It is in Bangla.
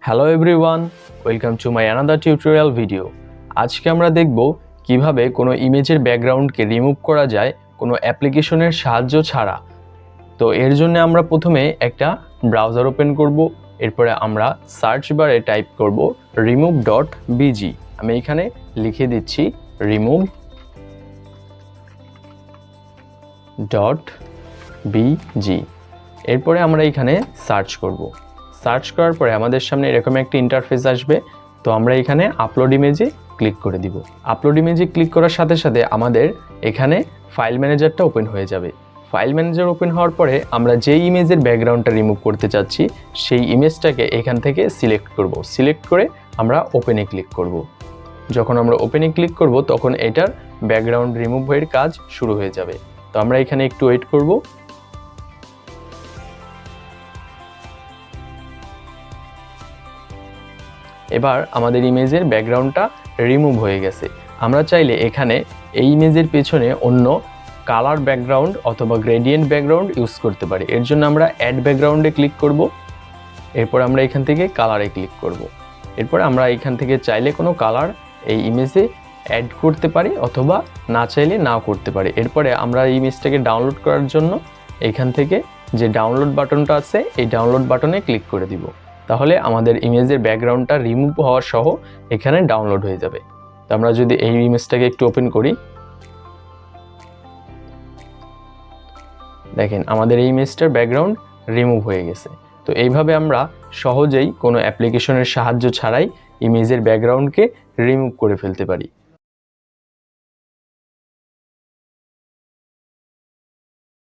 Hello everyone, welcome to my another tutorial video. আজকে আমরা দেখব কিভাবে কোনো ইমেজের ব্যাকগ্রাউন্ডকে রিমুভ করা যায় কোনো অ্যাপ্লিকেশনের সাহায্য ছাড়া। তো এর জন্য আমরা প্রথমে একটা ব্রাউজার ওপেন করব, এরপরে আমরা সার্চ বারে টাইপ করব remove.bg। আমি এখানে লিখে দিচ্ছি remove.bg। এরপরে আমরা এখানে সার্চ করব। সার্চ করার পরে আমাদের সামনে এরকম একটা ইন্টারফেস আসবে। তো আমরা এখানে আপলোড ইমেজে ক্লিক করে দিব। আপলোড ইমেজে ক্লিক করার সাথে সাথে আমাদের এখানে ফাইল ম্যানেজারটা ওপেন হয়ে যাবে। ফাইল ম্যানেজার ওপেন হওয়ার পরে আমরা যেই ইমেজের ব্যাকগ্রাউন্ডটা রিমুভ করতে চাচ্ছি সেই ইমেজটাকে এখান থেকে সিলেক্ট করব। সিলেক্ট করে আমরা ওপেনে ক্লিক করব। যখন আমরা ওপেনে ক্লিক করব তখন এটার ব্যাকগ্রাউন্ড রিমুভ হয়ে কাজ শুরু হয়ে যাবে। তো আমরা এখানে একটু ওয়েট করব। এবার আমাদের ইমেজের ব্যাকগ্রাউন্ডটা রিমুভ হয়ে গেছে। আমরা চাইলে এখানে এই ইমেজের পেছনে অন্য কালার ব্যাকগ্রাউন্ড অথবা গ্রেডিয়েন্ট ব্যাকগ্রাউন্ড ইউজ করতে পারি। এর জন্য আমরা অ্যাড ব্যাকগ্রাউন্ডে ক্লিক করব। এরপর আমরা এখান থেকে কালারে ক্লিক করব। এরপর আমরা এখান থেকে চাইলে কোনো কালার এই ইমেজে অ্যাড করতে পারি অথবা না চাইলে নাও করতে পারি। এরপরে আমরা এই ইমেজটাকে ডাউনলোড করার জন্য এখান থেকে যে ডাউনলোড বাটনটা আছে এই ডাউনলোড বাটনে ক্লিক করে দিব। তাহলে আমাদের ইমেজের ব্যাকগ্রাউন্ডটা রিমুভ হওয়া সহ এখানে ডাউনলোড হয়ে যাবে। তো আমরা যদি এই ইমেজটাকে একটু ওপেন করি, দেখেন আমাদের এই ইমেজটার ব্যাকগ্রাউন্ড রিমুভ হয়ে গেছে। তো এইভাবে আমরা সহজেই কোনো অ্যাপ্লিকেশনের সাহায্য ছাড়াই ইমেজের ব্যাকগ্রাউন্ডকে রিমুভ করে ফেলতে পারি।